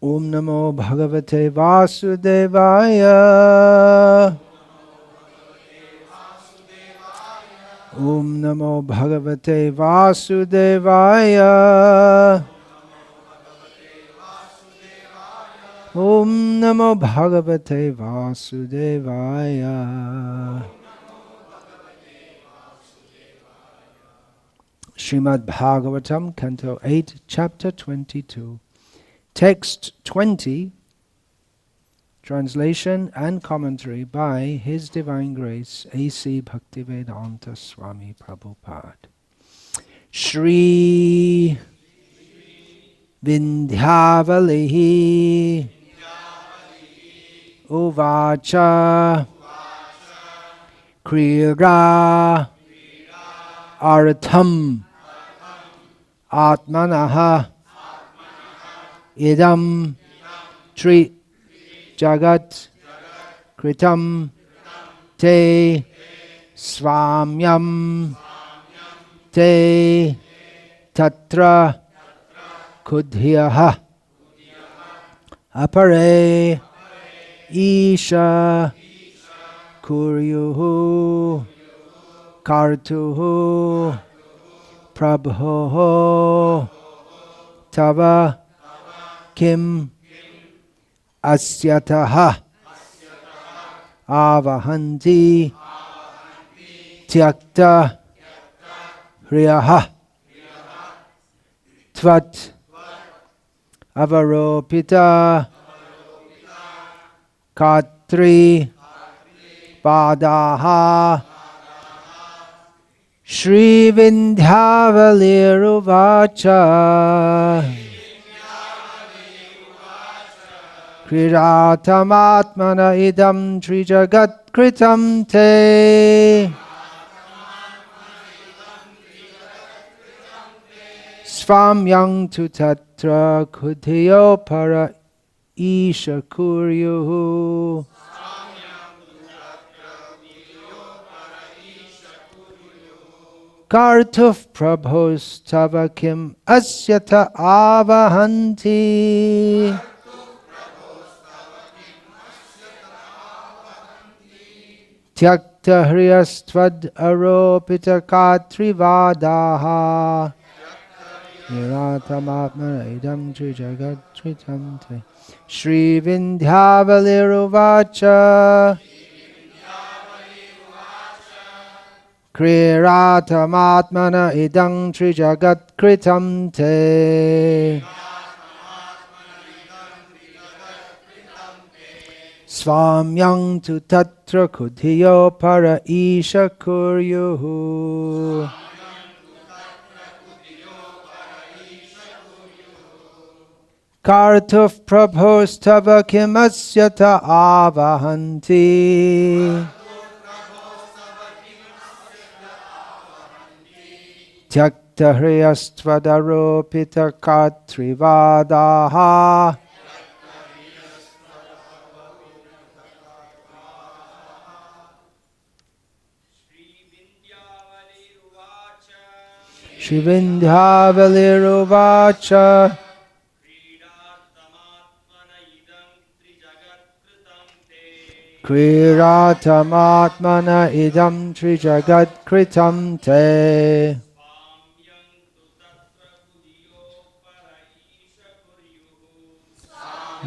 Om Namo Bhagavate Vasudevaya. Om Namo Bhagavate Vasudevaya. Om Namo Bhagavate Vasudevaya. Srimad Bhagavatam, Canto 8, Chapter 22. Text 20, translation and commentary by His Divine Grace A.C. Bhaktivedanta Swami Prabhupada. Shri Vindhyavalihi Uvacha Krira Artham Atmanaha Idam Tri Jagat Kritam Te Swamyam Te Tatra Kudhyaha Apare Isha Kuryuhu Kartuhu Prabho Tava Kim Asyataha Avahanti Tyakta Hriyaha Tvat Avaropita Katri Padaha Shri Vindhyavaliruvacha Kriraatamatmana idam trijagat kritam te Svamyang tu tatra kudhiyo para isha kuryuhu Kartuf prabhos tava kim asyata avahanti Tyakta hriyastvad aropita katrivadaha Niratamatmana idam trijagat tritam te Shri Vindhyavaliruvacha Kriraatamatmana idam trijagat kritam te Swamyang tu tatra kudhiyo para isha kuryuhu Kartuf prabhos tava kim asyata avahanti Tyakta hriyastvadaropita katrivadaha Shri Vindhyavaliruvacha Kriraatamatmana idam trijagat kritam te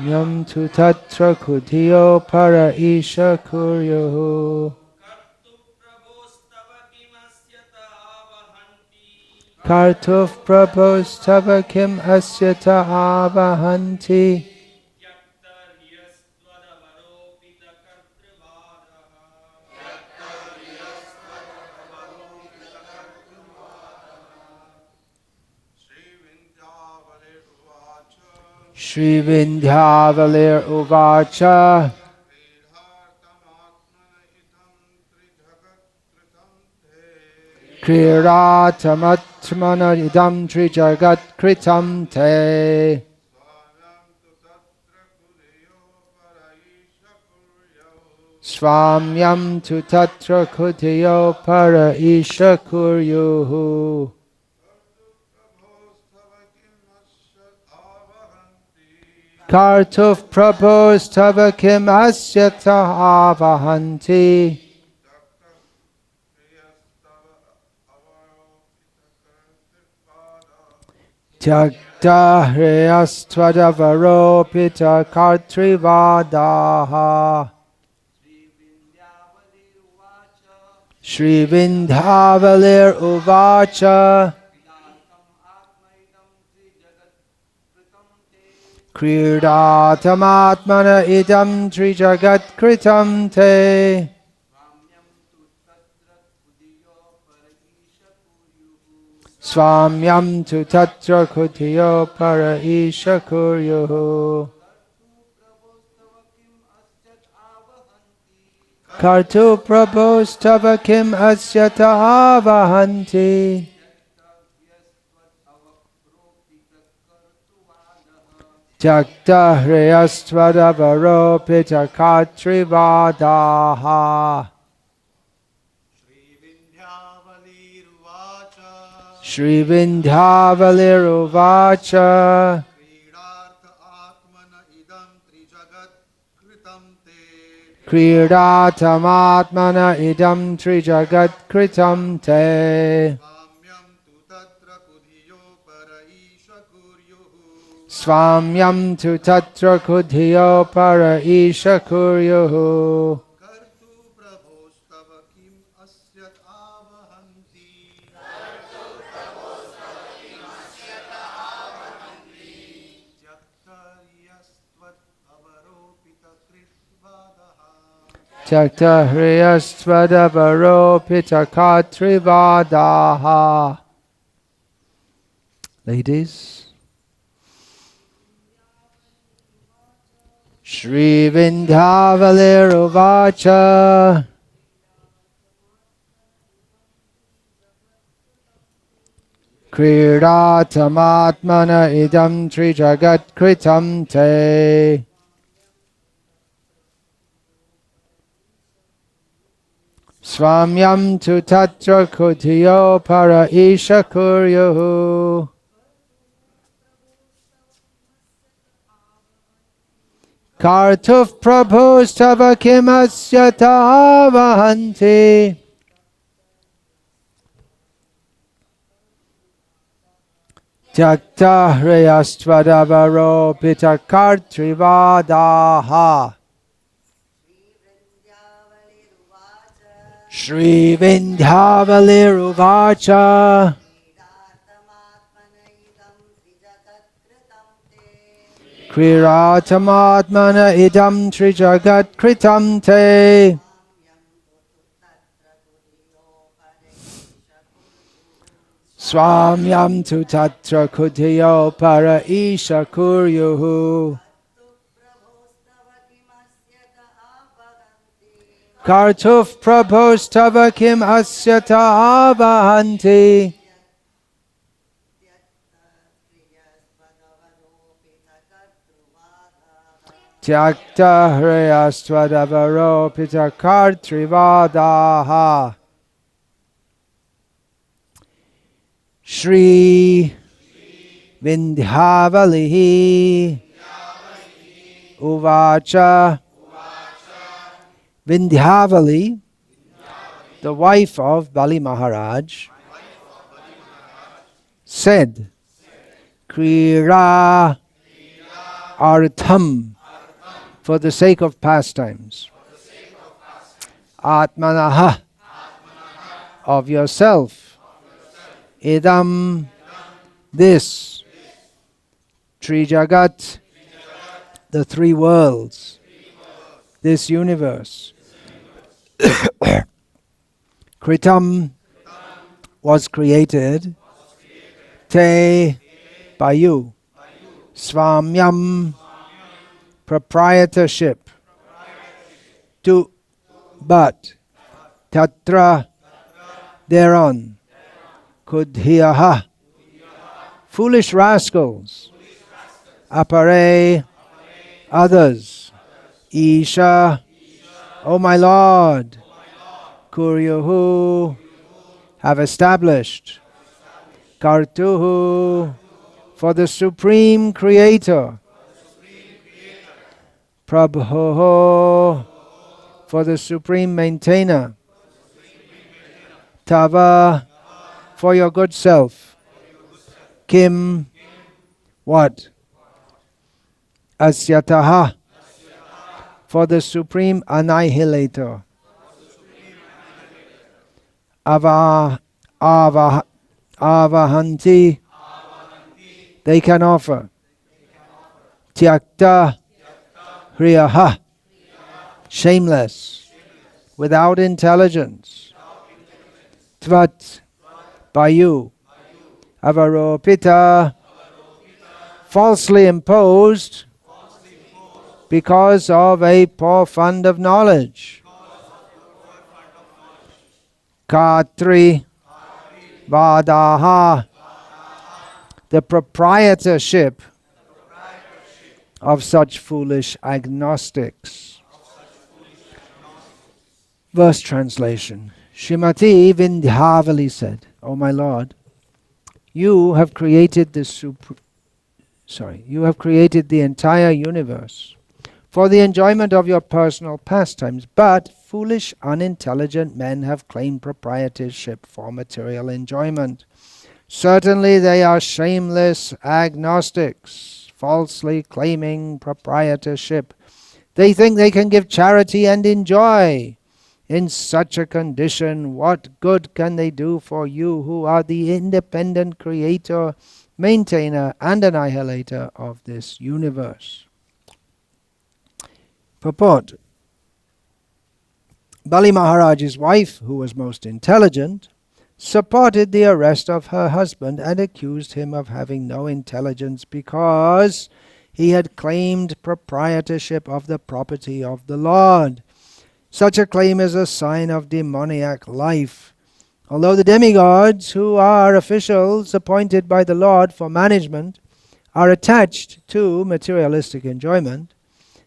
Yam tu tatra kudhiyo para isha kuryuhu Kartuf prabhos tava kim asyata avahanti Shri Vindhyavalir Uvacha Kriraatamatmana idam trijagat kritam te Swamyam tu tatra kudhiyo para isha kuryuhu Kartuf prabhos tava kim asyata avahanti. Tyagta hreyastvadavaro pita kartrivadaha. Shri Vindhavalir uvacha. Kridatam idam trijagat kritam te. Swamyam tu tatra kutiyo para isha kuryuhu. Kartu prabhos tava kim asyata avahanti. Tyakta hreyastvadavaro pita katrivadaha. Shri Vindhavalir uvacha. Kridatam atmana idam trijagat kritam te. Swamyam tu tatra kudhiyo para isha kuryuhu. Tyakta hreyastvadavaro pita katrivadaha. Ladies, Shri Vindhavalir uvacha. Kridatam atmana idam trijagat kritam te. Swamyam tu tatra kutiyo para isha kuryuhu. Kartuf prabhos tava kim asyata avahanti. Tyakta hreyastvadavaro pita kartrivadaha. Shri Vindhavalir uvacha. Kriratam idam trijagat kritam te. Swamyam tu tatra kutiyo para isha kuryuhu. Kartuf prabhos tava kim asyata avahanti. Tyakta hreyastvadavaro pita kartrivadaha. Shri Vindhyavalihi uvacha. Vindhyavali, the wife of Bali Maharaj, said, Krira artham, for the sake of pastimes. Atmanaha, of yourself. Idam, this. Trijagat, the three worlds. This universe. Kritam was created. Te, by you. Swamyam, proprietorship. Tu, but. Tatra, thereon. Kudhiyaha, foolish rascals. Apare, others. Isha, O my Lord. Kuryuhu, have established. Kartuhu, for the Supreme Creator. Prabho, for the Supreme Maintainer. Tava, for your good self. Kim, what? Asyataha, for the Supreme Annihilator. Avahanti, they can offer. Tyakta, hriyaha, shameless, without intelligence. Tvat, by you. Avaropita, falsely imposed because of a poor fund of knowledge. Katri, Vadaha, the proprietorship of such foolish agnostics. Verse translation. Srimati Vindhyavali said, O my Lord, you have created the entire universe for the enjoyment of your personal pastimes, but foolish, unintelligent men have claimed proprietorship for material enjoyment. Certainly they are shameless agnostics, falsely claiming proprietorship. They think they can give charity and enjoy. In such a condition, what good can they do for you who are the independent creator, maintainer, and annihilator of this universe? Purport. Bali Maharaj's wife, who was most intelligent, supported the arrest of her husband and accused him of having no intelligence because he had claimed proprietorship of the property of the Lord. Such a claim is a sign of demoniac life. Although the demigods, who are officials appointed by the Lord for management, are attached to materialistic enjoyment,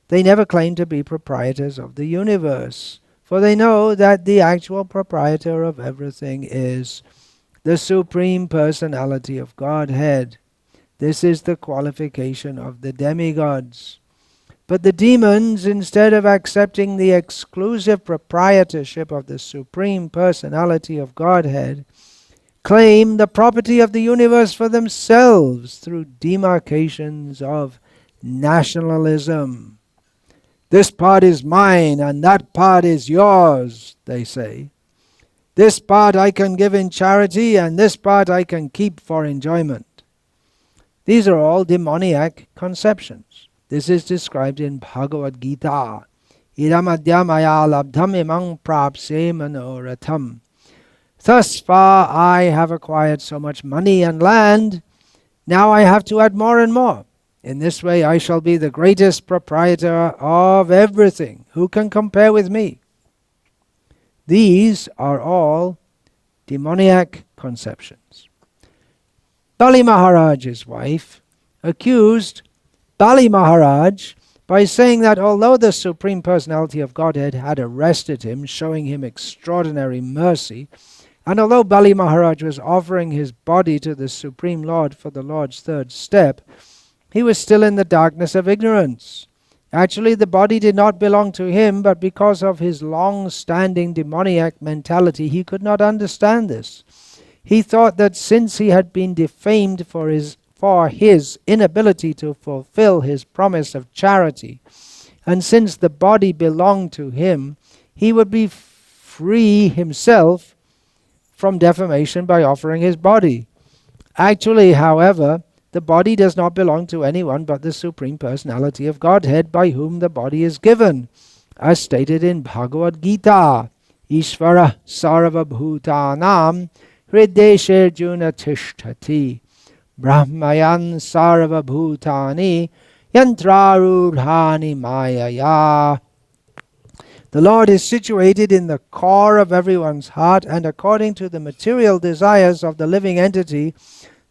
they never claim to be proprietors of the universe, for they know that the actual proprietor of everything is the Supreme Personality of Godhead. This is the qualification of the demigods. But the demons, instead of accepting the exclusive proprietorship of the Supreme Personality of Godhead, claim the property of the universe for themselves through demarcations of nationalism. This part is mine and that part is yours, they say. This part I can give in charity and this part I can keep for enjoyment. These are all demoniac conceptions. This is described in Bhagavad Gita. Idamadhyamaya labdham imang prapse manoratham. Thus far I have acquired so much money and land. Now I have to add more and more. In this way I shall be the greatest proprietor of everything. Who can compare with me? These are all demoniac conceptions. Bali Maharaj's wife accused Bali Maharaj by saying that although the Supreme Personality of Godhead had arrested him, showing him extraordinary mercy, and although Bali Maharaj was offering his body to the Supreme Lord for the Lord's third step, he was still in the darkness of ignorance. Actually, the body did not belong to him, but because of his long-standing demoniac mentality, he could not understand this. He thought that since he had been defamed for his inability to fulfill his promise of charity, and since the body belonged to him, he would be free himself from defamation by offering his body. Actually, however, the body does not belong to anyone but the Supreme Personality of Godhead, by whom the body is given, as stated in Bhagavad Gita. Ishvara sarva bhutanam hrideshe juna tishtati brahmayan sarva bhutani yantrarudhani mayaya. The Lord is situated in the core of everyone's heart, and according to the material desires of the living entity,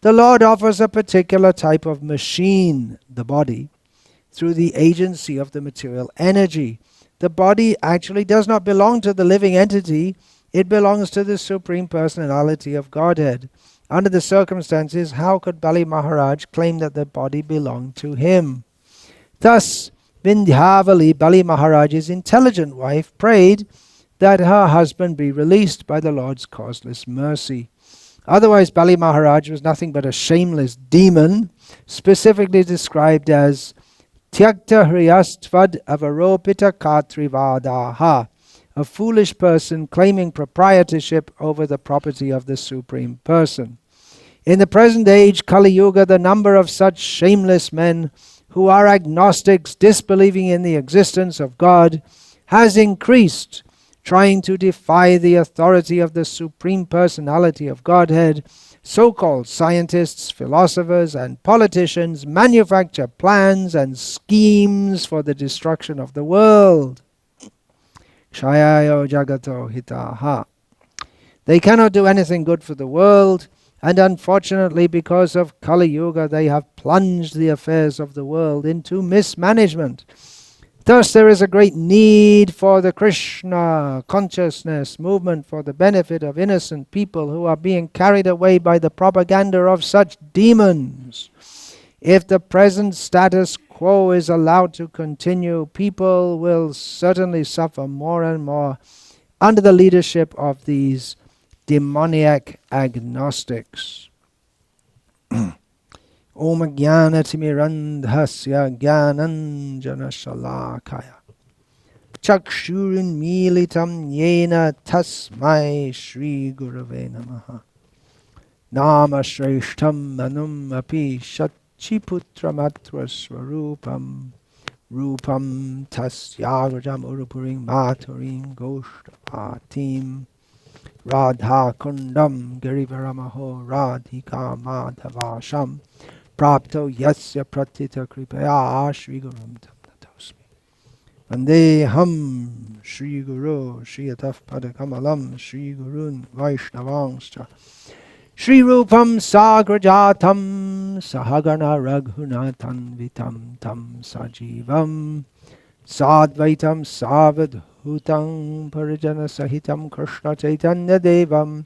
the Lord offers a particular type of machine, the body, through the agency of the material energy. The body actually does not belong to the living entity, it belongs to the Supreme Personality of Godhead. Under the circumstances, how could Bali Maharaj claim that the body belonged to him? Thus, Vindhyavali, Bali Maharaj's intelligent wife, prayed that her husband be released by the Lord's causeless mercy. Otherwise, Bali Maharaj was nothing but a shameless demon, specifically described as Tyakta Hriyastvad Avaropita Katrivadaha, a foolish person claiming proprietorship over the property of the Supreme Person. In the present age, Kali Yuga, the number of such shameless men who are agnostics, disbelieving in the existence of God, has increased, trying to defy the authority of the Supreme Personality of Godhead. So-called scientists, philosophers, and politicians manufacture plans and schemes for the destruction of the world. Kshayayo jagato hitaha. They cannot do anything good for the world, and unfortunately, because of Kali Yuga, they have plunged the affairs of the world into mismanagement. Thus, there is a great need for the Krishna consciousness movement for the benefit of innocent people who are being carried away by the propaganda of such demons. If the present status quo is allowed to continue, people will certainly suffer more and more under the leadership of these demoniac agnostics. Om Jnanatimirandhasya Jnananjana Shalakaya Chakshurin Militam Yena Tasmai Shri Gurave Namaha Nama Shreshtam Manum Api Shachiputramatra Swarupam Rupam Tasyagajam Urupuring Maturing Goshtapatim Radha Kundam Girivaramaho Radhika Madhavasham Prapto Yasya Pratita Kripaya Shri Gurum Tamnatosmi Vandeham Shri Guru Shri Ataf Padakamalam Shri Gurun Vaishnavangscha Shri Rupam Sagrajatam Sahagana Raghunatan Vitam Tam Sajivam Sadvaitam Savadhutam Parijana Sahitam Krishna Chaitanya Devam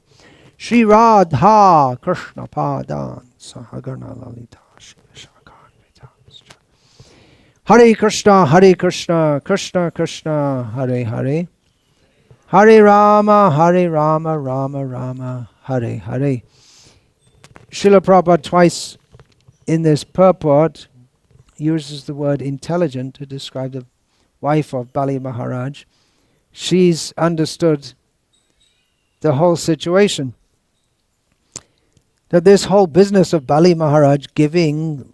Shri Radha Krishna Padan Sahagana Lalita Shri Vishakhan Vitamscha Hare Krishna Krishna Krishna Hare Hare Hare Rama Rama Rama Hare Hare. Srila Prabhupada twice in this purport uses the word intelligent to describe the wife of Bali Maharaj. She's understood the whole situation. That this whole business of Bali Maharaj giving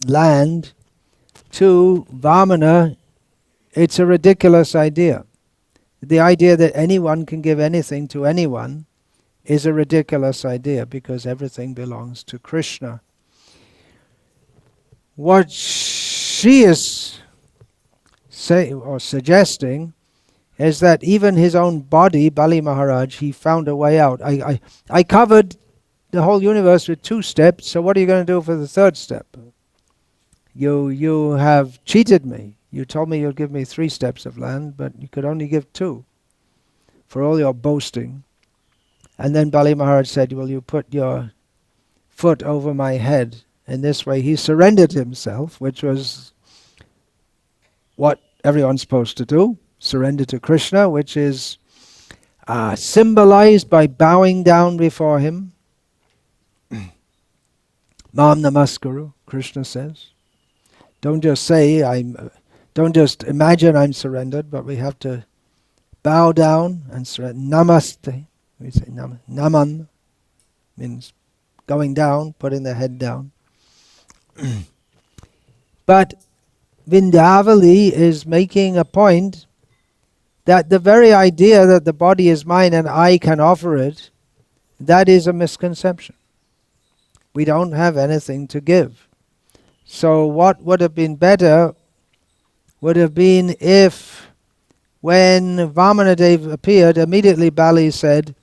land to Vamana, it's a ridiculous idea. The idea that anyone can give anything to anyone is a ridiculous idea because everything belongs to Krishna. What she is suggesting is that even his own body, Bali Maharaj, he found a way out. I covered the whole universe with 2 steps, so what are you going to do for the 3rd step? You have cheated me. You told me you'll give me 3 steps of land, but you could only give 2 for all your boasting. And then Bali Maharaj said, well, you put your foot over my head. In this way, he surrendered himself, which was what everyone's supposed to do. Surrender to Krishna, which is symbolized by bowing down before him. Mam namaskuru, Krishna says. Don't just say, don't just imagine I'm surrendered, but we have to bow down and surrender. Namaste. We say naman, means going down, putting the head down. But Vindhyavali is making a point that the very idea that the body is mine and I can offer it, that is a misconception. We don't have anything to give. So what would have been better would have been if when Vamanadev appeared, immediately Bali said,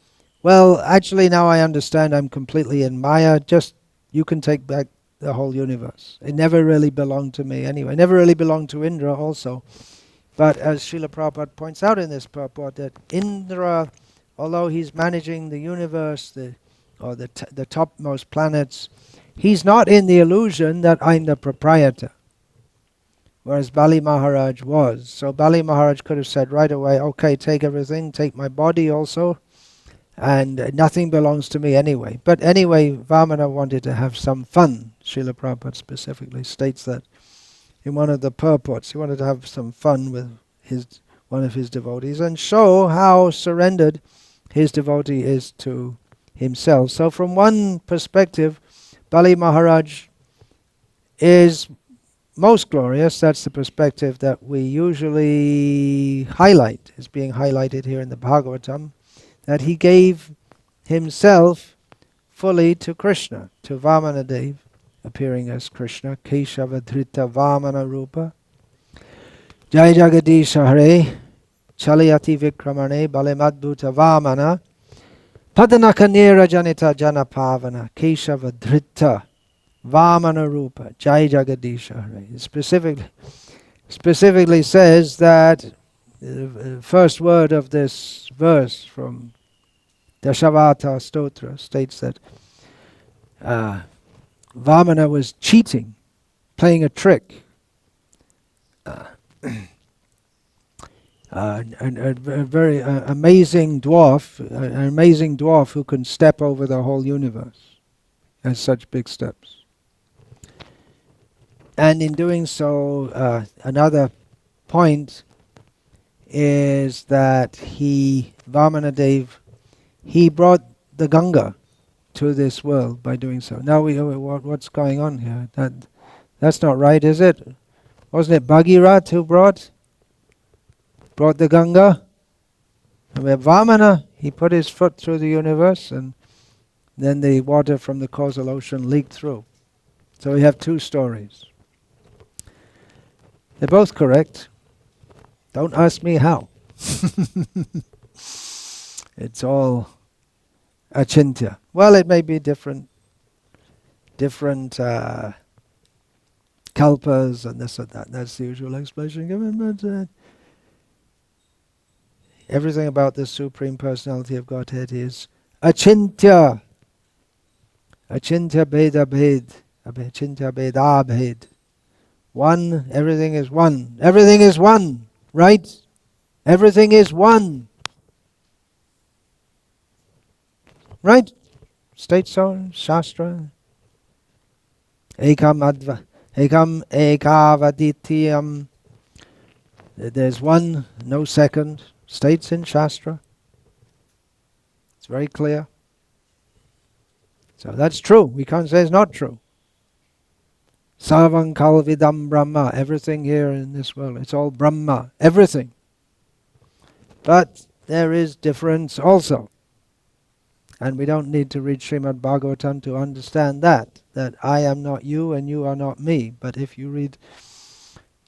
well, actually now I understand I'm completely in Maya, just you can take back the whole universe. It never really belonged to me anyway. It never really belonged to Indra also. But as Srila Prabhupada points out in this purport, that Indra, although he's managing the universe, the topmost planets, he's not in the illusion that I'm the proprietor. whereas Bali Maharaj was. So Bali Maharaj could have said right away, okay, take everything, take my body also, and nothing belongs to me anyway. But anyway, Vamana wanted to have some fun. Srila Prabhupada specifically states that in one of the purports. He wanted to have some fun with one of his devotees and show how surrendered his devotee is to himself. So from one perspective, Bali Maharaj is most glorious. That's the perspective that we usually highlight, is being highlighted here in the Bhagavatam, that he gave himself fully to Krishna, to Vamanadev, appearing as Krishna, Keshava Dhrita Vamana Rupa, Jai Jagadisha Hare, Chalayati Vikramane, Balemadbhuta Vamana, Padanakanera Janita Janapavana, Keshava Dhrita Vamana Rupa, Jai Jagadisha Hare. It specifically says that the first word of this verse from Dashavata Stotra states that Vamana was cheating, playing a trick. A very amazing dwarf, an amazing dwarf who can step over the whole universe, has such big steps. And in doing so, another point is that Vamanadev, he brought the Ganga to this world by doing so. Now what's going on here? That's not right, is it? Wasn't it Bhagirath who brought the Ganga? And we have Vamana, he put his foot through the universe and then the water from the causal ocean leaked through. So we have two stories. They're both correct. Don't ask me how. It's all achintya. Well, it may be different kalpas and this and that. That's the usual explanation given, but everything about the Supreme Personality of Godhead is achintya. Achintya bheda bhed. Achintya bheda bhed. One, everything is one. Everything is one, right? Everything is one. Right? States so in Shastra. Ekam ekavaditiyam. There's one, no second. States in Shastra. It's very clear. So that's true. We can't say it's not true. Sarvam kalvidam Brahma. Everything here in this world, it's all Brahma. Everything. But there is difference also. And we don't need to read Srimad Bhagavatam to understand that I am not you and you are not me. But if you read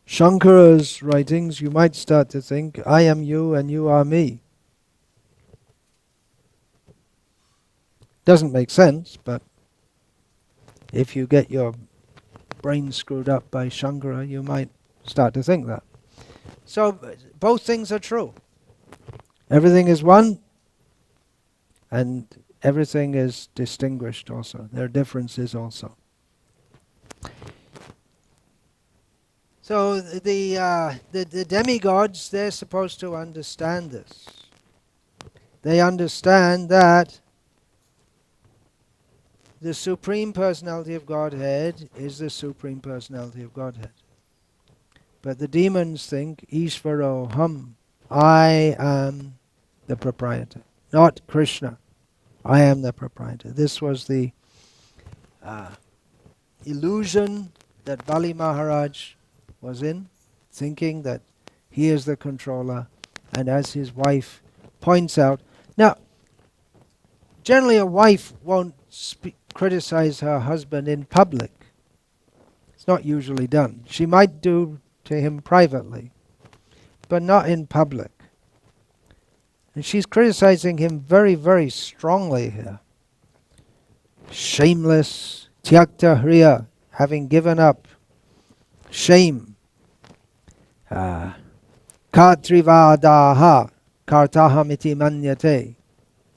Shankara's writings, you might start to think, I am you and you are me. Doesn't make sense, but if you get your brain screwed up by Shankara, you might start to think that. So both things are true. Everything is one, and everything is distinguished also. There are differences also. So the demigods, they're supposed to understand this. They understand that the Supreme Personality of Godhead is the Supreme Personality of Godhead. But the demons think, Ishvaro Ham, I am the proprietor, not Krishna. I am the proprietor. This was the illusion that Bali Maharaj was in, thinking that he is the controller, and as his wife points out. Now, generally a wife won't criticize her husband in public. It's not usually done. She might do to him privately, but not in public. And she's criticizing him very, very strongly here. Shameless, tyakta hriya, having given up shame. Katrivadaha kartahamiti manyate.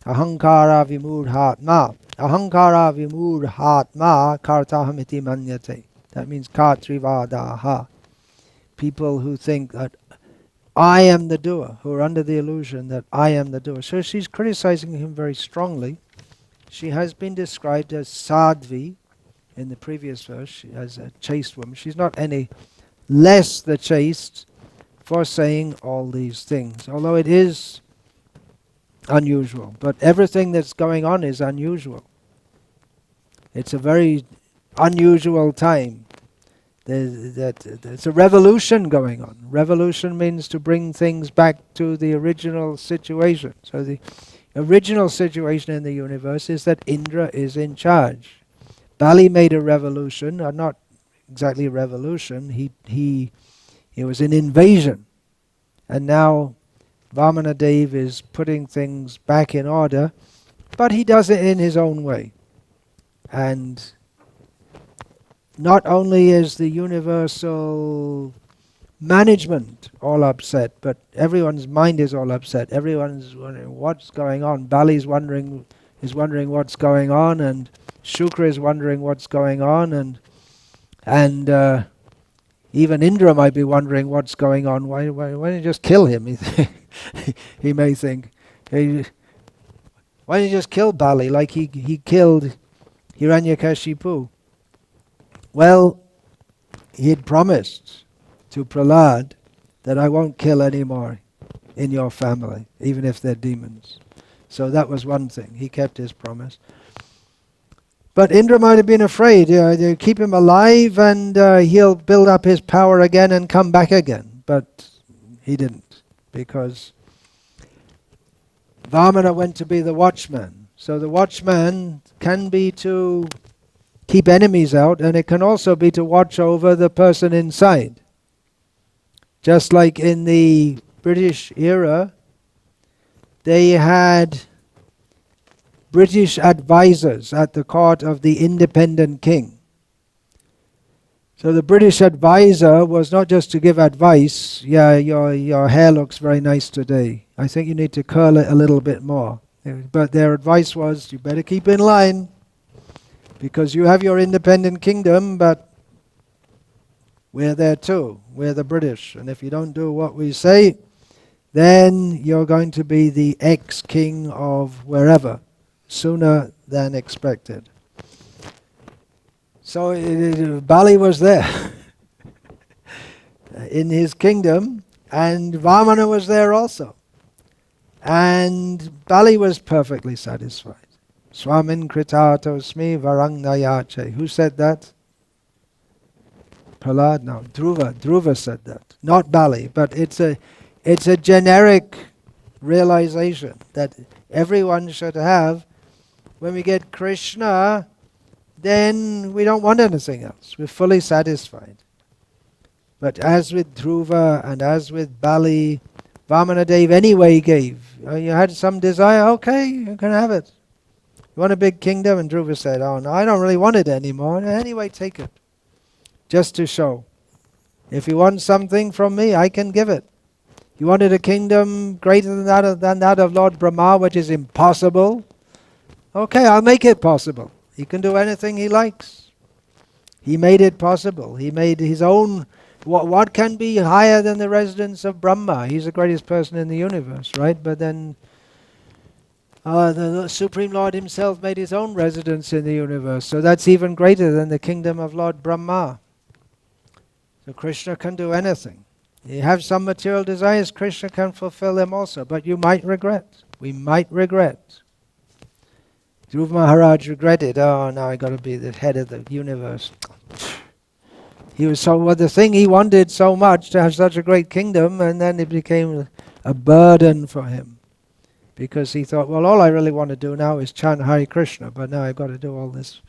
Ahankara vimurhatma. Ahankara vimurhatma kartahamiti manyate. That means katrivadaha. people who think that I am the doer, who are under the illusion that I am the doer. So she's criticizing him very strongly. She has been described as sadhvi in the previous verse, as a chaste woman. She's not any less the chaste for saying all these things, although it is unusual. But everything that's going on is unusual. It's a very unusual time. There's a revolution going on. Revolution means to bring things back to the original situation. So the original situation in the universe is that Indra is in charge. Bali made a revolution, or not exactly a revolution. It was an invasion, and now Vamana Dev is putting things back in order, but he does it in his own way. And not only is the universal management all upset, but everyone's mind is all upset. Everyone's wondering what's going on. Bali's wondering what's going on, and Shukra is wondering what's going on, and even Indra might be wondering what's going on. Why don't you just kill him? He may think. Why don't you just kill Bali like he killed Hiranyakashipu? Well, he had promised to Prahlad that I won't kill any more in your family, even if they're demons. So that was one thing. He kept his promise. But Indra might have been afraid. They keep him alive and he'll build up his power again and come back again. But he didn't, because Vamana went to be the watchman. So the watchman can be to keep enemies out, and it can also be to watch over the person inside. Just like in the British era, they had British advisors at the court of the independent king. So the British advisor was not just to give advice, your hair looks very nice today. I think you need to curl it a little bit more. But their advice was, you better keep in line, because you have your independent kingdom, but we're there too. We're the British. And if you don't do what we say, then you're going to be the ex-king of wherever, sooner than expected. So Bali was there in his kingdom, and Vamana was there also. And Bali was perfectly satisfied. Swamin kritatosmi varang nayache. Who said that? Prahlad? No, Dhruva said that. Not Bali, but it's a generic realization that everyone should have. When we get Krishna, then we don't want anything else. We're fully satisfied. But as with Dhruva and as with Bali, Vamana Dev anyway gave. You had some desire, okay, you can have it. You want a big kingdom? And Dhruva said, oh no, I don't really want it anymore. Anyway, take it. Just to show. If you want something from me, I can give it. You wanted a kingdom greater than that of Lord Brahma, which is impossible. Okay, I'll make it possible. He can do anything he likes. He made it possible. He made his own. What can be higher than the residence of Brahma? He's the greatest person in the universe, right? But then the Supreme Lord himself made his own residence in the universe. So that's even greater than the kingdom of Lord Brahma. So Krishna can do anything. You have some material desires, Krishna can fulfill them also. But you might regret. We might regret. Dhruva Maharaj regretted, oh, now I got to be the head of the universe. He was the thing he wanted so much, to have such a great kingdom, and then it became a burden for him. Because he thought, well, all I really want to do now is chant Hare Krishna, but now I've got to do all this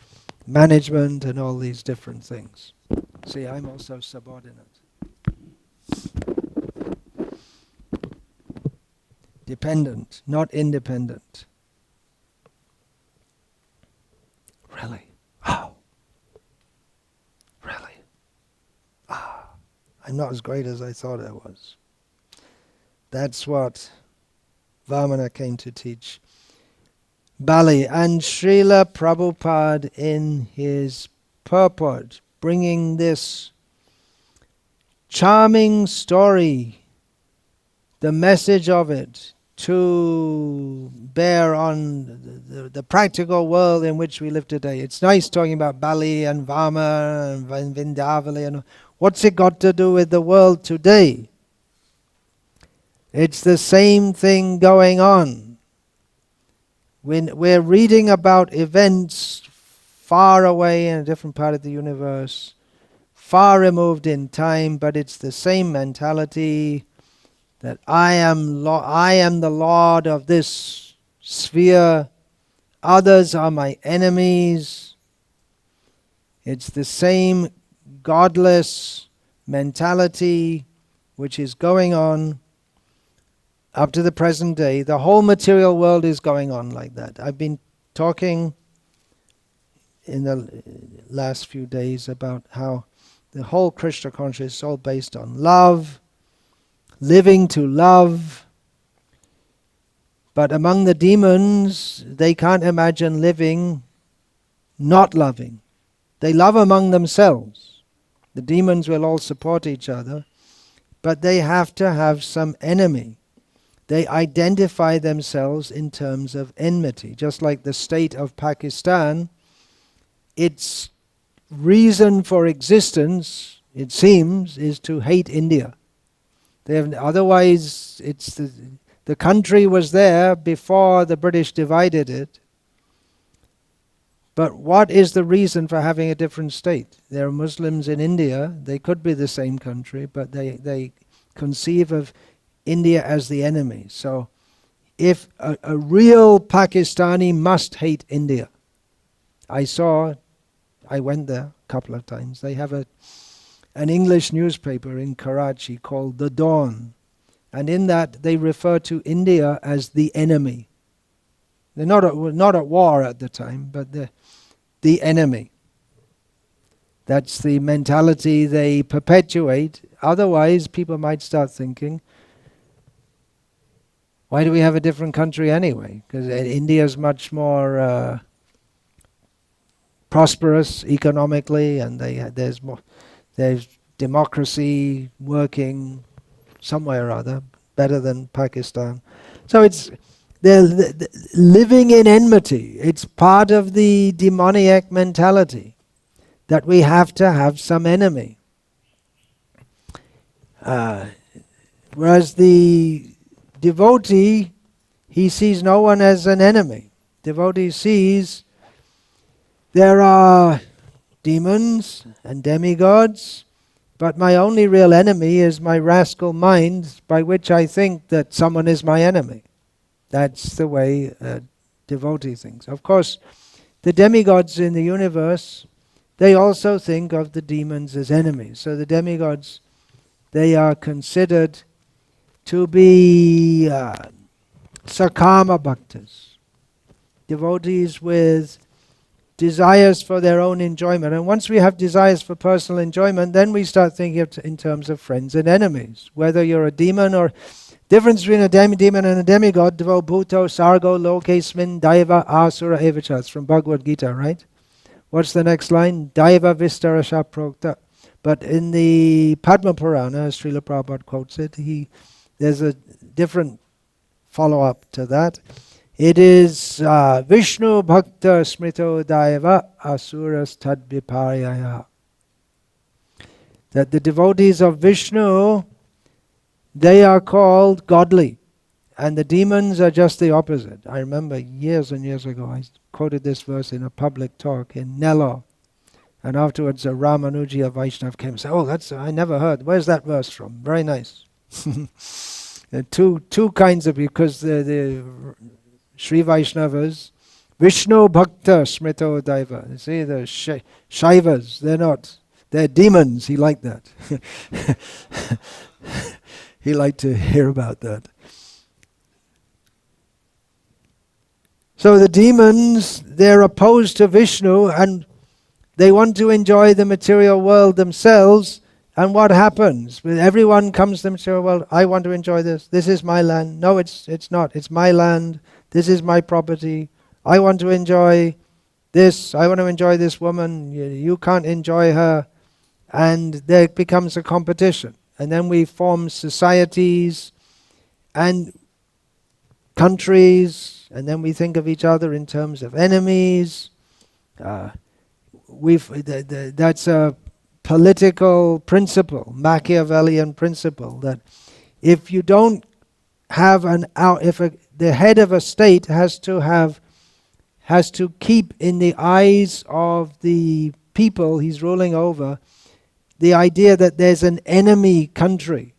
management and all these different things. See, I'm also subordinate. Dependent, not independent. Really? Oh. Really? I'm not as great as I thought I was. That's what Vamana came to teach Bali. And Srila Prabhupada, in his purport, bringing this charming story, the message of it, to bear on the practical world in which we live today. It's nice talking about Bali and Vama and Vindavali, and what's it got to do with the world today? It's the same thing going on. When we're reading about events far away in a different part of the universe, far removed in time, but it's the same mentality that I am the Lord of this sphere, others are my enemies. It's the same godless mentality which is going on up to the present day. The whole material world is going on like that. I've been talking in the last few days about how the whole Krishna consciousness is all based on love, living to love. But among the demons, they can't imagine living not loving. They love among themselves. The demons will all support each other, but they have to have some enemy. They identify themselves in terms of enmity. Just like the state of Pakistan, its reason for existence, it seems, is to hate India. Otherwise, it's the country was there before the British divided it. But what is the reason for having a different state? There are Muslims in India. They could be the same country, but they conceive of India as the enemy. So if a real Pakistani must hate India. I went there a couple of times. They have an English newspaper in Karachi called The Dawn. And in that they refer to India as the enemy. They're not at war at the time, but the enemy. That's the mentality they perpetuate. Otherwise, people might start thinking, why do we have a different country anyway? Because India is much more prosperous economically, and there's democracy working somewhere or other better than Pakistan. So they're living in enmity. It's part of the demoniac mentality that we have to have some enemy. Whereas the devotee, he sees no one as an enemy. Devotee sees there are demons and demigods, but my only real enemy is my rascal mind, by which I think that someone is my enemy. That's the way a devotee thinks. Of course, the demigods in the universe, they also think of the demons as enemies. So the demigods, they are considered to be sakama bhaktas, devotees with desires for their own enjoyment. And once we have desires for personal enjoyment, then we start thinking in terms of friends and enemies. Whether you're a demon or... Difference between a demon and a demigod, Devo Bhuto Sargo Lokesmin Daiva Asura Evachas, from Bhagavad Gita, right? What's the next line? Daiva Vistarasha Prokta. But in the Padma Purana, as Srila Prabhupada quotes it, there's a different follow-up to that. It is Vishnu Bhakta Smrito Daiva Asuras Tadviparyaya. That the devotees of Vishnu, they are called godly, and the demons are just the opposite. I remember years and years ago, I quoted this verse in a public talk in Nellore, and afterwards a Ramanuja Vaishnav came and said, "Oh, I never heard. Where's that verse from? Very nice." There are two kinds of, because the Sri Vaishnavas, Vishnu Bhakta Smrito Daiva. You see, the Shaivas, they're demons. He liked that. He liked to hear about that. So the demons, they're opposed to Vishnu, and they want to enjoy the material world themselves. And what happens? Everyone comes to the material world, I want to enjoy this. This is my land. No, it's not. It's my land. This is my property. I want to enjoy this. I want to enjoy this woman. You can't enjoy her. And there becomes a competition. and then we form societies and countries, and then we think of each other in terms of enemies. That's a political principle, Machiavellian principle, that if you don't have the head of a state has to keep in the eyes of the people he's ruling over the idea that there's an enemy country.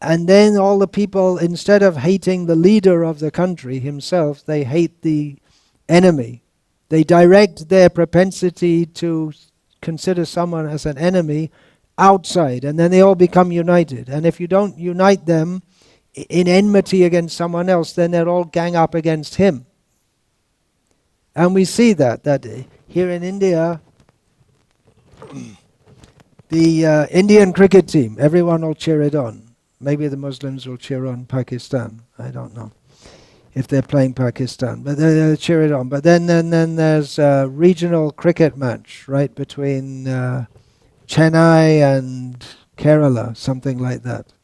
And then all the people, instead of hating the leader of the country himself, they hate the enemy. They direct their propensity to consider someone as an enemy outside, and then they all become united. And if you don't unite them in enmity against someone else, then they'll all gang up against him. And we see that here in India, the Indian cricket team, everyone will cheer it on. Maybe the Muslims will cheer on Pakistan. I don't know if they're playing Pakistan, but they'll cheer it on. But then there's a regional cricket match, right, between Chennai and Kerala, something like that.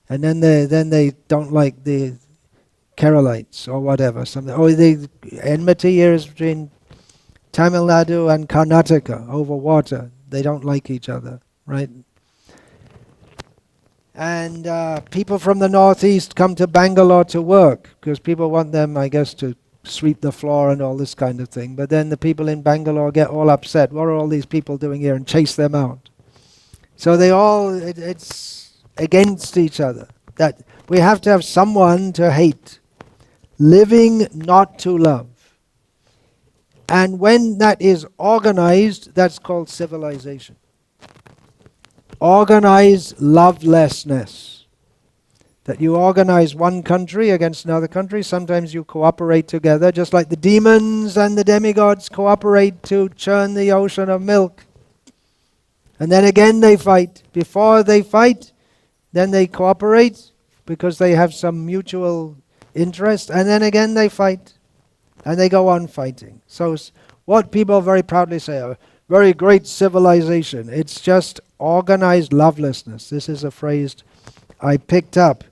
And then they don't like the Keralites or whatever. The enmity here is between Tamil Nadu and Karnataka over water. They don't like each other, right? And people from the northeast come to Bangalore to work because people want them, I guess, to sweep the floor and all this kind of thing. But then the people in Bangalore get all upset. What are all these people doing here? And chase them out. So it's against each other. That we have to have someone to hate. Living not to love. And when that is organized, that's called civilization. Organize lovelessness. That you organize one country against another country. Sometimes you cooperate together, just like the demons and the demigods cooperate to churn the ocean of milk. And then again they fight. Before they fight, then they cooperate because they have some mutual interest. And then again they fight. And they go on fighting. So what people very proudly say, a very great civilization. It's just organized lovelessness. This is a phrase I picked up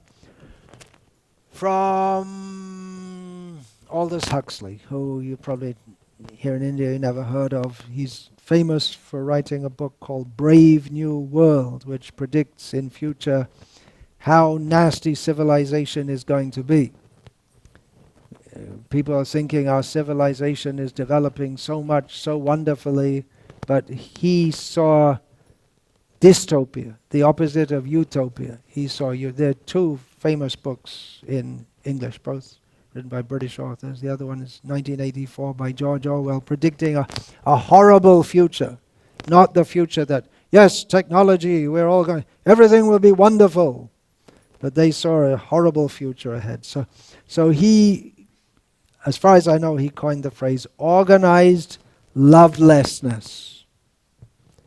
from Aldous Huxley, who you probably here in India you never heard of. He's famous for writing a book called Brave New World, which predicts in future how nasty civilization is going to be. People are thinking our civilization is developing so much, so wonderfully, but he saw dystopia, the opposite of utopia. There are two famous books in English, both written by British authors. The other one is 1984 by George Orwell, predicting a horrible future. Not the future that, yes, technology, everything will be wonderful. But they saw a horrible future ahead. So he, as far as I know, he coined the phrase organized lovelessness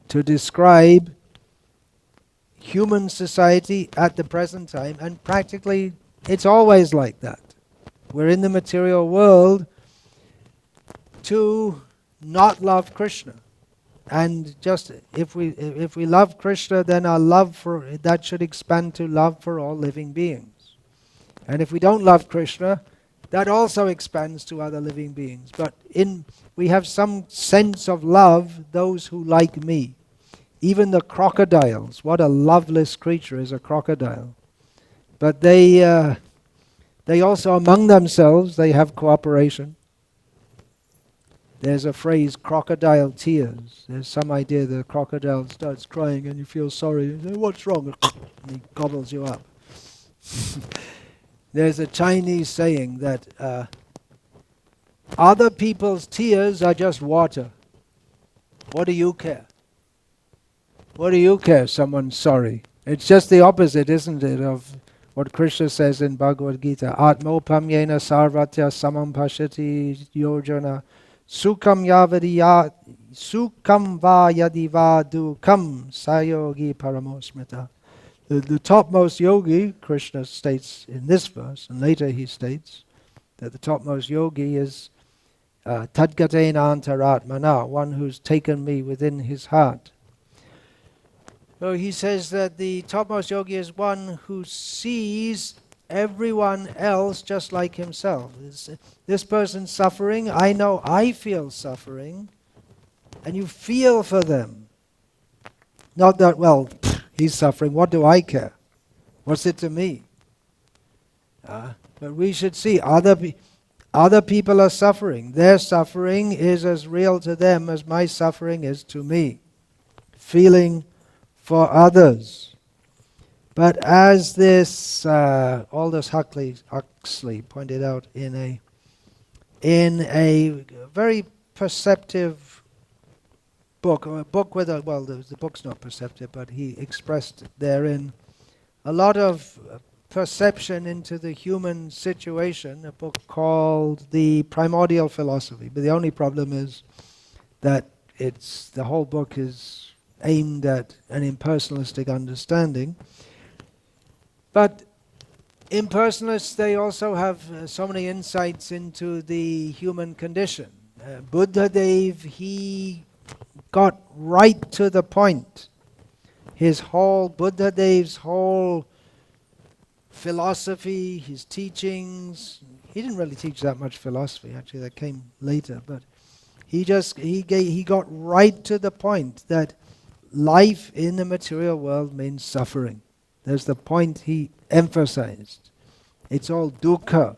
to describe human society at the present time, and practically it's always like that. We're in the material world to not love Krishna. And just if we love Krishna, then our love for that should expand to love for all living beings. And if we don't love Krishna, that also expands to other living beings. But we have some sense of love, those who like me. Even the crocodiles, what a loveless creature is a crocodile. But they also among themselves, they have cooperation. There's a phrase, crocodile tears. There's some idea the crocodile starts crying and you feel sorry. You say, what's wrong? And he gobbles you up. There's a Chinese saying that other people's tears are just water. What do you care? What do you care if someone's sorry? It's just the opposite, isn't it, of what Krishna says in Bhagavad Gita. Atmopam yena sarvatya samam pashati yojana sukam va yadiva dukam sayogi paramosmita. The topmost yogi, Krishna states in this verse, and later he states that the topmost yogi is Tadgatena antaratmana, one who's taken me within his heart. So he says that the topmost yogi is one who sees everyone else just like himself. This person's suffering, I know I feel suffering, and you feel for them. Not that, well, he's suffering, what do I care? What's it to me? But we should see other people are suffering. Their suffering is as real to them as my suffering is to me. Feeling for others. But as this Aldous Huxley pointed out in a very perceptive book, or a book with a, well, the book's not perceptive, but he expressed therein a lot of perception into the human situation, a book called The Primordial Philosophy. But the only problem is that the whole book is aimed at an impersonalistic understanding. But impersonalists, they also have so many insights into the human condition. Buddhadev, he got right to the point. Buddhadev's whole philosophy, his teachings, he didn't really teach that much philosophy, actually, that came later, but he got right to the point that life in the material world means suffering. There's the point he emphasized. It's all dukkha.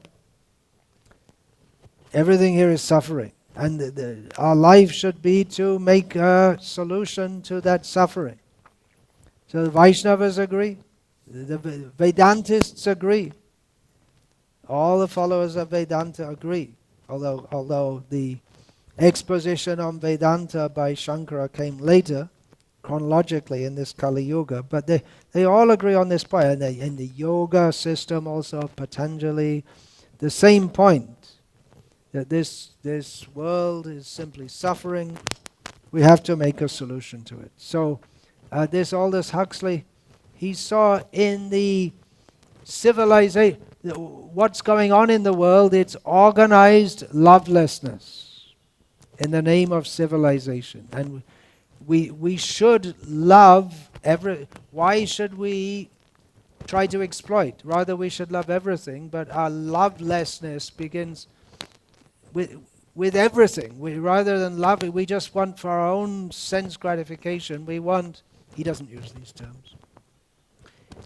Everything here is suffering. And our life should be to make a solution to that suffering. So the Vaishnavas agree. The Vedantists agree. All the followers of Vedanta agree. Although the exposition on Vedanta by Shankara came later, chronologically in this Kali Yuga, but they all agree on this point. And in the yoga system also, Patanjali, the same point, that this world is simply suffering. We have to make a solution to it. So this Aldous Huxley, he saw in the civilization, what's going on in the world, it's organized lovelessness in the name of civilization. And we should love why should we try to exploit? Rather, we should love everything, but our lovelessness begins with everything. Rather than love it, we just want for our own sense gratification. He doesn't use these terms.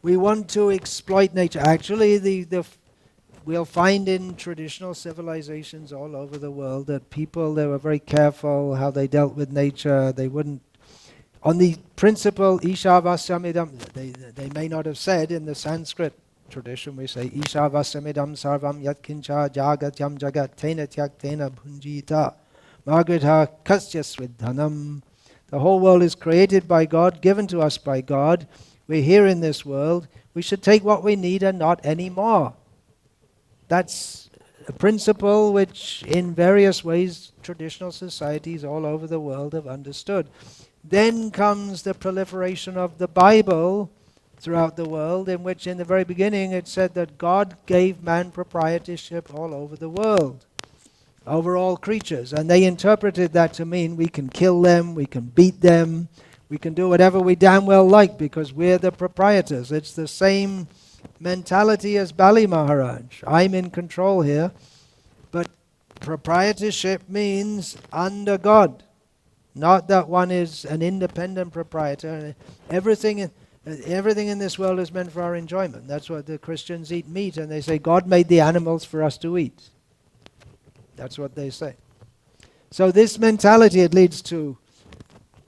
We want to exploit nature. Actually, we'll find in traditional civilizations all over the world that people, they were very careful how they dealt with nature. They wouldn't, on the principle, Isha Vasyamidam, they may not have said in the Sanskrit tradition, we say, Isha Vasyamidam sarvam yatkincha jagatyam jagat tena tyaktena bhunjita magritha kasya swidhanam. The whole world is created by God, given to us by God. We're here in this world. We should take what we need and not any more. That's a principle which in various ways traditional societies all over the world have understood. Then comes the proliferation of the Bible throughout the world, in which in the very beginning it said that God gave man proprietorship all over the world, over all creatures. And they interpreted that to mean we can kill them, we can beat them, we can do whatever we damn well like because we're the proprietors. It's the same mentality as Bali Maharaj. I'm in control here. But proprietorship means under God. Not that one is an independent proprietor. Everything in this world is meant for our enjoyment. That's why the Christians eat meat and they say God made the animals for us to eat. That's what they say. So this mentality, it leads to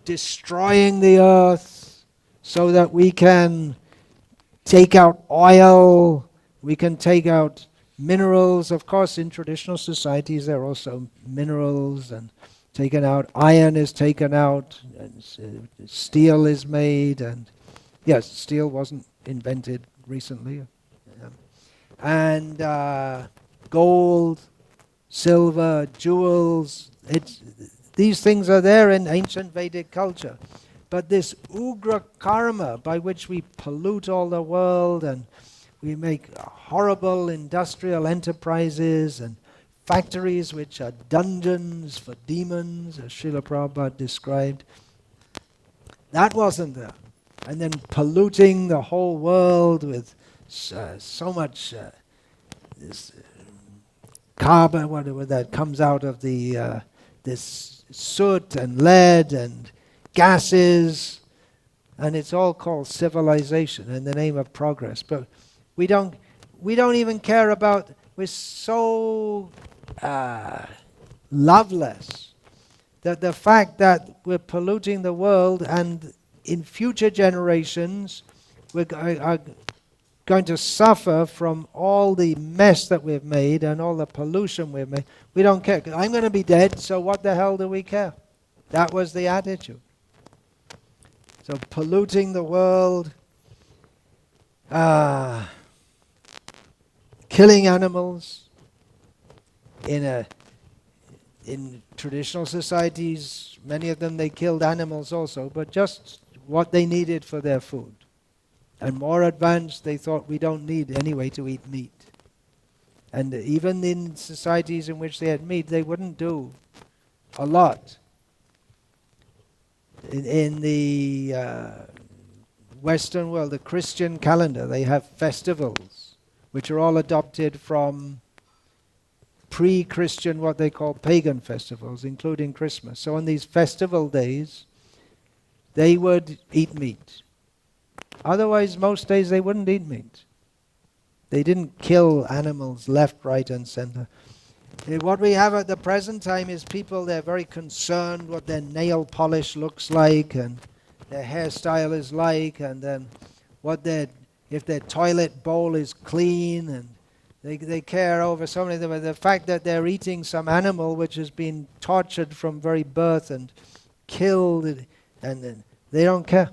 destroying the earth so that we can take out oil, we can take out minerals. Of course, in traditional societies there are also minerals and taken out. Iron is taken out, and steel is made, and yes, steel wasn't invented recently. And gold, silver, jewels, these things are there in ancient Vedic culture. But this ugra karma by which we pollute all the world and we make horrible industrial enterprises and factories which are dungeons for demons, as Srila Prabhupada described, that wasn't there. and then polluting the whole world with so much this carbon, whatever that comes out of the this soot and lead and gases, and it's all called civilization in the name of progress. But we don't even care about. We're so loveless that the fact that we're polluting the world, and in future generations are going to suffer from all the mess that we've made and all the pollution we've made. We don't care. I'm going to be dead, so what the hell do we care? That was the attitude. So polluting the world, killing animals. In traditional societies, many of them, they killed animals also, but just what they needed for their food. And more advanced, they thought we don't need anyway to eat meat. And even in societies in which they had meat, they wouldn't do a lot. In the Western world, the Christian calendar, they have festivals, which are all adopted from pre-Christian, what they call pagan festivals, including Christmas. So on these festival days, they would eat meat. Otherwise, most days they wouldn't eat meat. They didn't kill animals left, right, and center. What we have at the present time is people, they're very concerned what their nail polish looks like and their hairstyle is like, and then if their toilet bowl is clean, and they care over so many things. The fact that they're eating some animal which has been tortured from very birth and killed, and they don't care.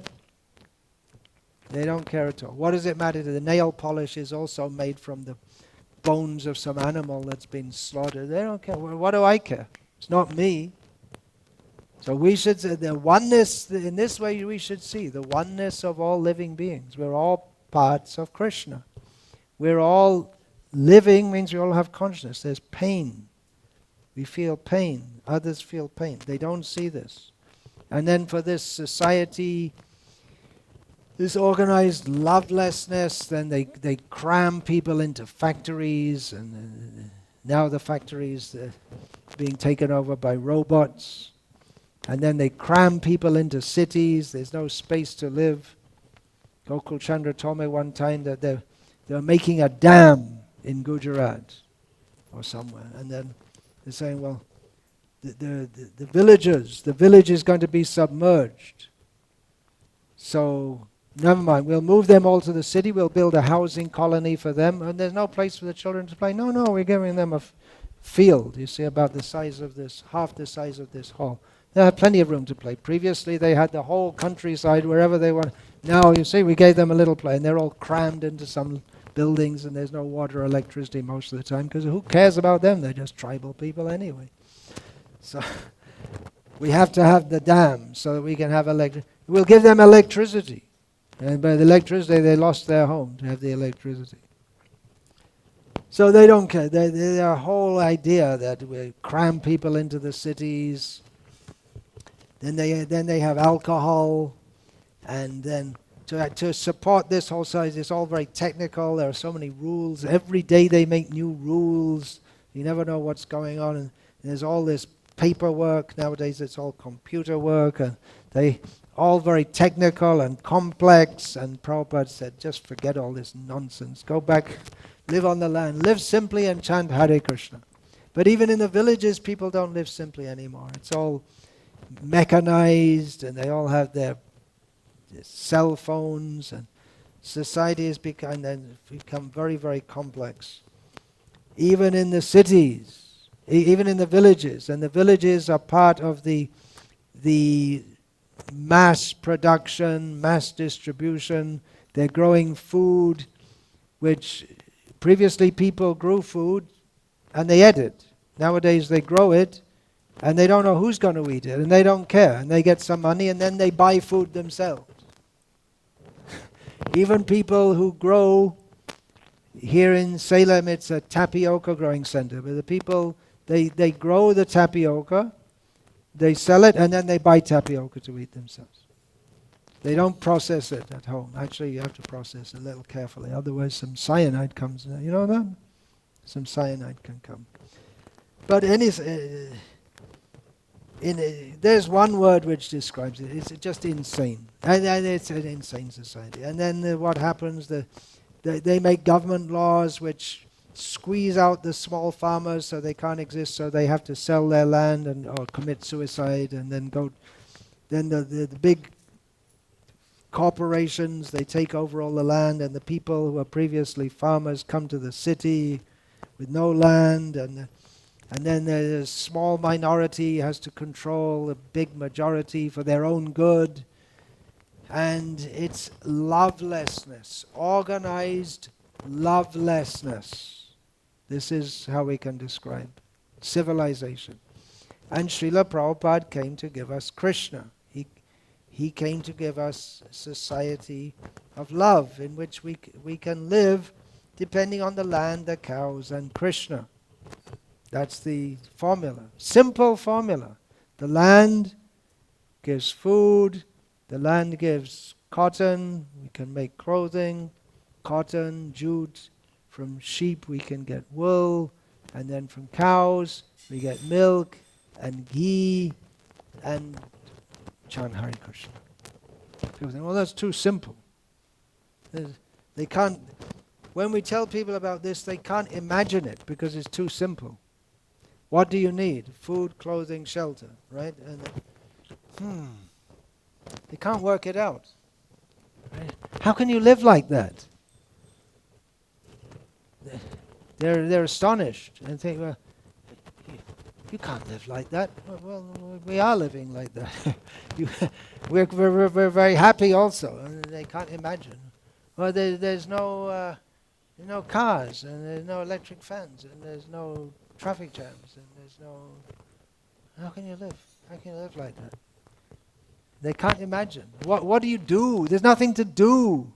They don't care at all. What does it matter? The nail polish is also made from the bones of some animal that's been slaughtered. They don't care. What do I care? It's not me. So we should say the oneness, in this way we should see the oneness of all living beings. We're all parts of Krishna. We're all living, means we all have consciousness. There's pain. We feel pain. Others feel pain. They don't see this. And then for this society, this organized lovelessness, then they cram people into factories, and now the factories are being taken over by robots. And then they cram people into cities. There's no space to live. Gokul Chandra told me one time that they're making a dam in Gujarat or somewhere. And then they're saying, well, the village is going to be submerged. So never mind, we'll move them all to the city, we'll build a housing colony for them, and there's no place for the children to play. No, we're giving them a field, you see, about the size of this, half the size of this hall. They had plenty of room to play. Previously, they had the whole countryside wherever they want. Now, you see, we gave them a little play, and they're all crammed into some buildings, and there's no water or electricity most of the time, because who cares about them? They're just tribal people anyway. So we have to have the dam so that we can have electricity. We'll give them electricity. And by the electricity, they lost their home to have the electricity. So they don't care. Their whole idea that we cram people into the cities. Then they have alcohol, and then to support this whole size, it's all very technical. There are so many rules. Every day they make new rules. You never know what's going on, and there's all this paperwork. Nowadays it's all computer work, and they all very technical and complex. And Prabhupada said, just forget all this nonsense. Go back, live on the land, live simply and chant Hare Krishna. But even in the villages, people don't live simply anymore. It's all mechanized, and they all have their cell phones, and society has become very, very complex. Even in the cities, even in the villages, and the villages are part of the mass production, mass distribution. They're growing food, which previously people grew food and they ate it. Nowadays they grow it and they don't know who's going to eat it, and they don't care, and they get some money and then they buy food themselves. Even people who grow, here in Salem it's a tapioca growing center, but the people, they grow the tapioca, they sell it, and then they buy tapioca to eat themselves. They don't process it at home. Actually, you have to process it a little carefully. Otherwise, some cyanide comes. You know that? Some cyanide can come. But there's one word which describes it. It's just insane. And it's an insane society. And then what happens? They make government laws which squeeze out the small farmers so they can't exist, so they have to sell their land or commit suicide, and then go. Then the big corporations, they take over all the land, and the people who were previously farmers come to the city with no land, and then the small minority has to control the big majority for their own good. And it's lovelessness, organized lovelessness. This is how we can describe civilization. And Srila Prabhupada came to give us Krishna. He came to give us a society of love in which we can live depending on the land, the cows, and Krishna. That's the formula. Simple formula. The land gives food. The land gives cotton. We can make clothing, cotton, jute. From sheep we can get wool. And then from cows we get milk and ghee and chant Hare Krishna. People think, well, that's too simple. They can't. When we tell people about this, they can't imagine it because it's too simple. What do you need? Food, clothing, shelter, right? And they can't work it out. Right? How can you live like that? They're astonished and think, well, you can't live like that. Well, we are living like that. we're very happy also, and they can't imagine. Well, there's no cars, and there's no electric fans, and there's no traffic jams, and there's no. How can you live? How can you live like that? They can't imagine. What do you do? There's nothing to do.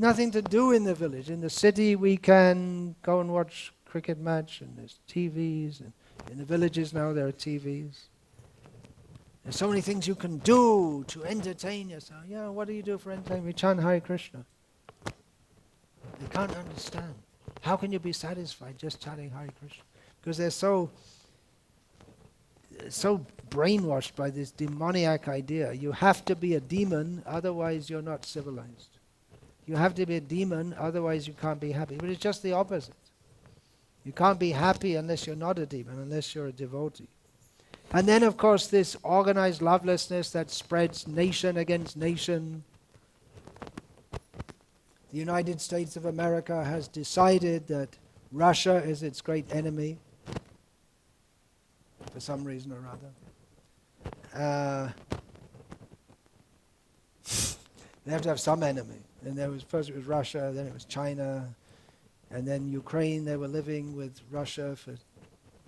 Nothing to do in the village. In the city, we can go and watch cricket match, and there's TVs, and in the villages now there are TVs. There's so many things you can do to entertain yourself. Yeah, what do you do for entertainment? We chant Hare Krishna. They can't understand. How can you be satisfied just chanting Hare Krishna? Because they're so brainwashed by this demoniac idea. You have to be a demon, otherwise you're not civilized. You have to be a demon, otherwise you can't be happy. But it's just the opposite. You can't be happy unless you're not a demon, unless you're a devotee. And then, of course, this organized lovelessness that spreads nation against nation. The United States of America has decided that Russia is its great enemy, for some reason or other. They have to have some enemy. And first it was Russia, then it was China, and then Ukraine. They were living with Russia,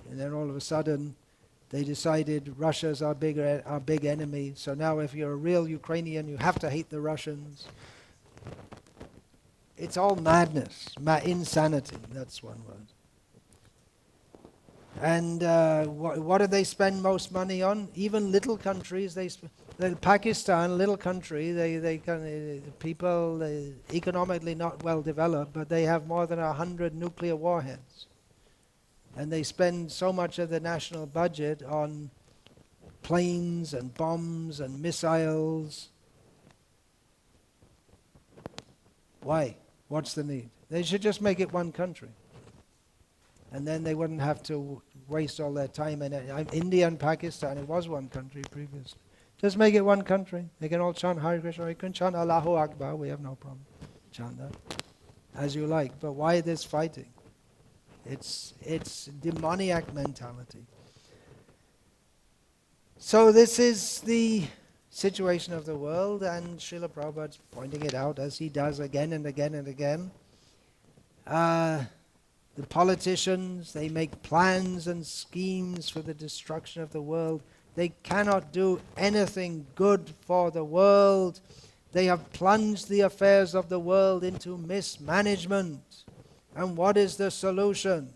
and then all of a sudden they decided Russia's our big enemy. So now if you're a real Ukrainian, you have to hate the Russians. It's all madness, insanity, that's one word. And what do they spend most money on? Even little countries, Pakistan, a little country, people economically not well developed, but they have more than 100 nuclear warheads. And they spend so much of the national budget on planes and bombs and missiles. Why? What's the need? They should just make it one country. And then they wouldn't have to waste all their time in it. India and Pakistan, it was one country previously. Just make it one country. They can all chant Hare Krishna. You can chant Allahu Akbar. We have no problem. Chant that as you like. But why this fighting? It's demoniac mentality. So this is the situation of the world, and Srila Prabhupada's pointing it out as he does again and again and again. The politicians, they make plans and schemes for the destruction of the world. They cannot do anything good for the world. They have plunged the affairs of the world into mismanagement. And what is the solution?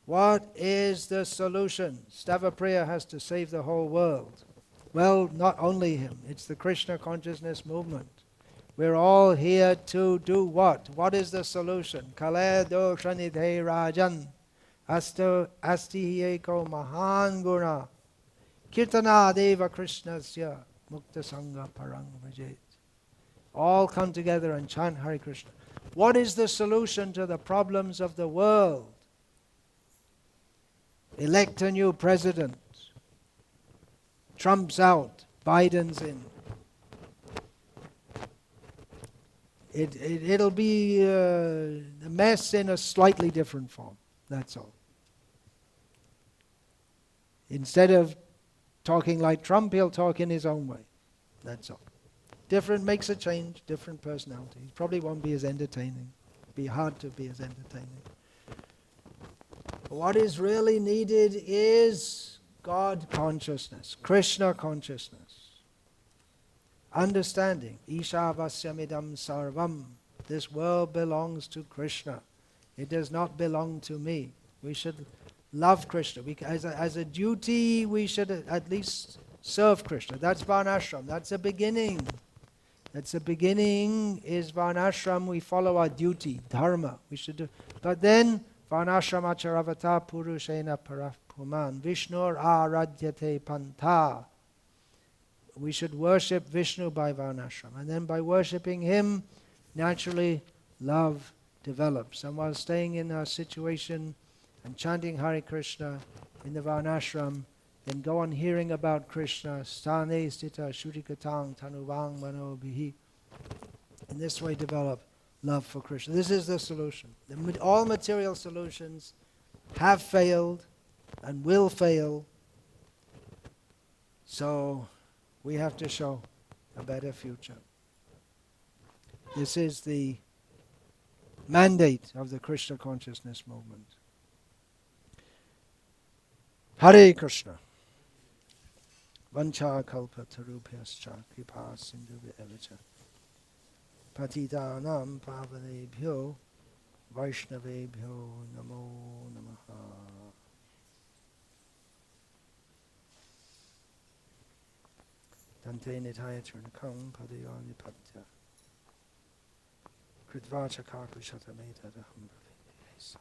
What is the solution? Stavapriya has to save the whole world. Well, not only him, it's the Krishna consciousness movement. We're all here to do what? What is the solution? Kale dosha nidhe rajan asti eko mahan guna kirtana deva krishnasya mukta sangha parang vrajet. All come together and chant Hare Krishna. What is the solution to the problems of the world? Elect a new president. Trump's out, Biden's in. It'll be a mess in a slightly different form. That's all. Instead of talking like Trump, he'll talk in his own way. That's all. Different makes a change, different personality. He probably won't be as entertaining. It'll be hard to be as entertaining. What is really needed is God consciousness, Krishna consciousness. Understanding, Ishavasyamidam sarvam. This world belongs to Krishna. It does not belong to me. We should love Krishna. As a duty, we should at least serve Krishna. That's Varnashram. That's a beginning. That's the beginning is Varnashram. We follow our duty, dharma. We should do. But then, Varnashram acharavata purushena parapuman. Vishnur aradyate panta. We should worship Vishnu by Varnashram. And then by worshipping him, naturally love develops. And while staying in our situation and chanting Hare Krishna in the Varnashram, then go on hearing about Krishna. Sthane stita shurikatang tanuvang mano bihi. In this way develop love for Krishna. This is the solution. All material solutions have failed and will fail. So we have to show a better future. This is the mandate of the Krishna consciousness movement. Hare Krishna. Vancha kalpa tarupyascha kripa sindhu evacha patitanam pavanebhyo vaishnavebhyo namo namaha. Dante nitaya churnakam padayani patya kritvacha kakushatameta daham bhavi.